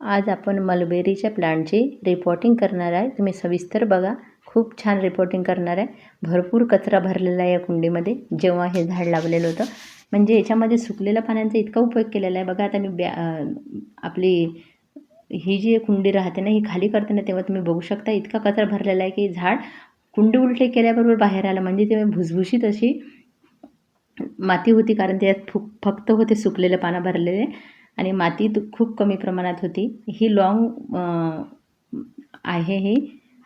आज आपण मलबेरीच्या प्लांटची रिपोर्टिंग करणार आहे। तुम्ही सविस्तर बघा, खूप छान रिपोर्टिंग करणार आहे। भरपूर कचरा भरलेला आहे या कुंडीमध्ये जेव्हा हे झाड लावलेलं होतं। म्हणजे याच्यामध्ये सुकलेल्या पाण्याचा इतका उपयोग केलेला आहे। बघा आता मी आपली ही जी कुंडी राहते ना, ही खाली करताना तेव्हा तुम्ही बघू शकता इतका कचरा भरलेला आहे की झाड कुंडी उलटे केल्याबरोबर बाहेर आलं। म्हणजे ते भुसभुशीत अशी माती होती, कारण त्यात फक्त होते सुकलेले पानं भरलेले आणि माती खूप कमी प्रमाणात होती। ही लॉंग आहे ही,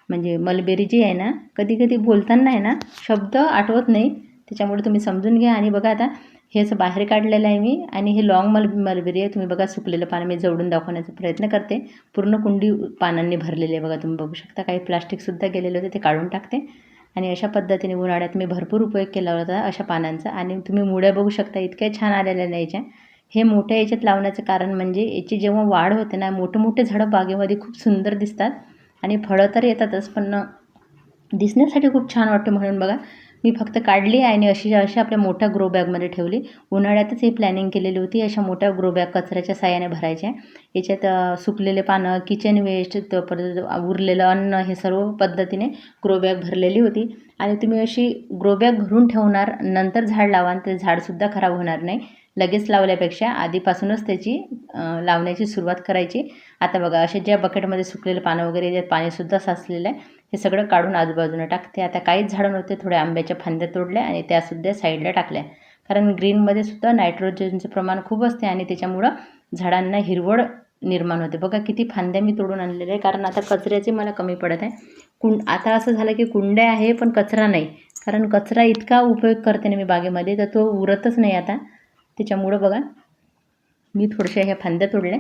म्हणजे मलबेरी जी आहे ना, कधी कधी बोलताना आहे ना शब्द आठवत नाही, त्याच्यामुळे तुम्ही समजून घ्या। आणि बघा आता हे असं बाहेर काढलेलं आहे मी, आणि हे लॉंग मलबेरी आहे। तुम्ही बघा सुकलेलं पानं मी जवळून दाखवण्याचा प्रयत्न करते। पूर्ण कुंडी पानांनी भरलेली आहे बघा, तुम्ही बघू शकता। काही प्लास्टिकसुद्धा गेलेलं होते, ते काढून टाकते। आणि अशा पद्धतीने उन्हाळ्यात मी भरपूर उपयोग केला होता अशा पानांचा। आणि तुम्ही मुळ्या बघू शकता इतक्या छान आलेल्या नाही याच्या। हे मोठ्या याच्यात लावण्याचं कारण म्हणजे याची जेव्हा वाढ होते ना, मोठे मोठे झाडं बागेमध्ये खूप सुंदर दिसतात आणि फळं तर येतातच, पण दिसण्यासाठी खूप छान वाटतं। म्हणून बघा मी फक्त काढली आणि अशी आपल्या मोठ्या ग्रो बॅगमध्ये ठेवली। उन्हाळ्यातच ही प्लॅनिंग केलेली होती, अशा मोठ्या ग्रो बॅग कचऱ्याच्या साहाय्याने भरायच्या। याच्यात सुकलेले पानं, किचन वेस्ट, परत उरलेलं अन्न, हे सर्व पद्धतीने ग्रो बॅग भरलेली होती। आणि तुम्ही अशी ग्रो बॅग भरून ठेवणार, नंतर झाड लावाल तर झाडसुद्धा खराब होणार नाही। लगेच लावल्यापेक्षा आधीपासूनच त्याची लावण्याची सुरुवात करायची। आता बघा अशा ज्या बकेटमध्ये सुकलेलं पानं वगैरे, त्यात पाणीसुद्धा साचलेलं आहे, हे सगळं काढून आजूबाजूला टाकते। आता काहीच झाडं नव्हते, थोड्या आंब्याच्या फांद्या तोडल्या आणि त्यासुद्धा साईडला टाकल्या, कारण ग्रीनमध्ये सुद्धा नायट्रोजनचं प्रमाण खूप असते आणि त्याच्यामुळं झाडांना हिरवळ निर्माण होते। बघा किती फांद्या मी तोडून आणलेले आहे, कारण आता कचऱ्याचे मला कमी पडत आहे। आता असं झालं की कुंड्या आहे पण कचरा नाही, कारण कचरा इतका उपयोग करते ना मी बागेमध्ये, तर तो उरतच नाही आता। त्याच्यामुळं बघा मी थोड्याशा ह्या फांद्या तोडल्या।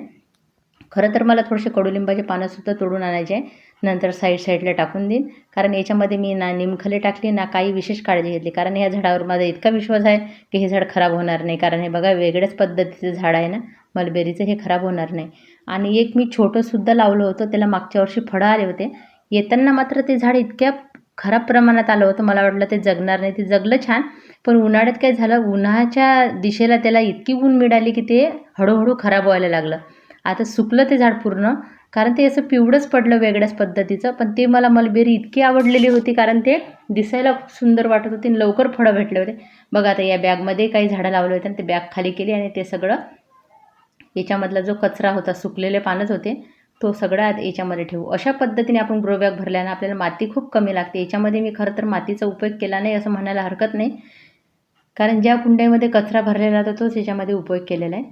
खरं तर मला थोडेसे कडुलिंबाचे पानंसुद्धा तोडून आणायचे आहे, नंतर साईडला टाकून देईन। कारण याच्यामध्ये मी ना निमखले टाकली ना काही विशेष काळजी घेतली, कारण ह्या झाडावर माझा इतका विश्वास आहे की हे झाड खराब होणार नाही। कारण हे बघा वेगळ्याच पद्धतीचं झाड आहे ना मलबेरीचं, हे खराब होणार नाही। आणि एक मी छोटंसुद्धा लावलं होतं, त्याला मागच्या वर्षी फळं आले होते। येताना मात्र ते झाड इतक्या खराब प्रमाणात आलं होतं, मला वाटलं ते जगणार नाही। ते जगलं छान, पण उन्हाळ्यात काय झालं, उन्हाच्या दिशेला त्याला इतकी ऊन मिळाली की ते हळूहळू खराब व्हायला लागलं। आता सुकलं ते झाड पूर्ण, कारण ते असं पिवळंच पडलं वेगळ्याच पद्धतीचं। पण ते मला मलबेरी इतकी आवडलेली होती, कारण ते दिसायला खूप सुंदर वाटत होते आणि लवकर फळं भेटले होते। बघा आता या बॅगमध्ये काही झाडं लावले होते आणि ते बॅग खाली केली आणि ते सगळं याच्यामधला जो कचरा होता, सुकलेले पानच होते, तो सगळा याच्यामध्ये ठेवू। अशा पद्धतीने आपण ग्रो बॅग भरल्यानं आपल्याला माती खूप कमी लागते। याच्यामध्ये मी खरं तर मातीचा उपयोग केला नाही असं म्हणायला हरकत नाही, कारण ज्या कुंड्यामध्ये कचरा भरलेला होता तोच याच्यामध्ये उपयोग केलेला आहे।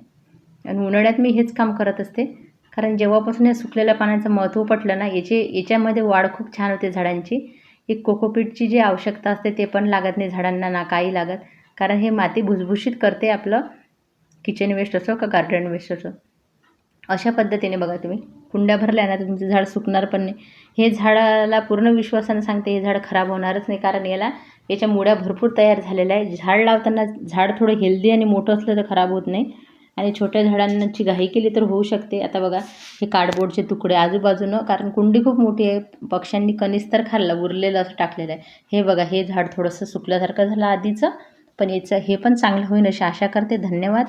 आणि उन्हाळ्यात मी हेच काम करत असते, कारण जेव्हापासून या सुकलेल्या पाण्याचं महत्त्व पटलं ना, याच्यामध्ये वाढ खूप छान होते झाडांची। एक कोकोपीटची जी आवश्यकता असते ते पण लागत नाही झाडांना, ना काही लागत, कारण हे माती भुसभुशीत करते आपलं किचन वेस्ट असो का गार्डन वेस्ट असो। अशा पद्धतीने बघा तुम्ही कुंड्या भरल्या ना, तुमचं झाड सुकणार पण नाही। हे झाडाला पूर्ण विश्वासानं सांगते, हे झाड खराब होणारच नाही, कारण याच्या मुळ्या भरपूर तयार झालेल्या आहे। झाड लावताना झाड थोडं हेल्दी आणि मोठं असलं तर खराब होत नाही, आणि छोट्या झाडांची घाई केली तर होऊ शकते। आता बघा हे कार्डबोर्डचे तुकडे आजूबाजूनं, कारण कुंडी खूप मोठी आहे, पक्ष्यांनी कणीस तर खाल्लं, उरलेलं असं टाकलेलं आहे। हे बघा हे झाड थोडंसं सुकल्यासारखं झालं आधीचं, पण याचं हे पण चांगलं होईल अशी आशा करते। धन्यवाद।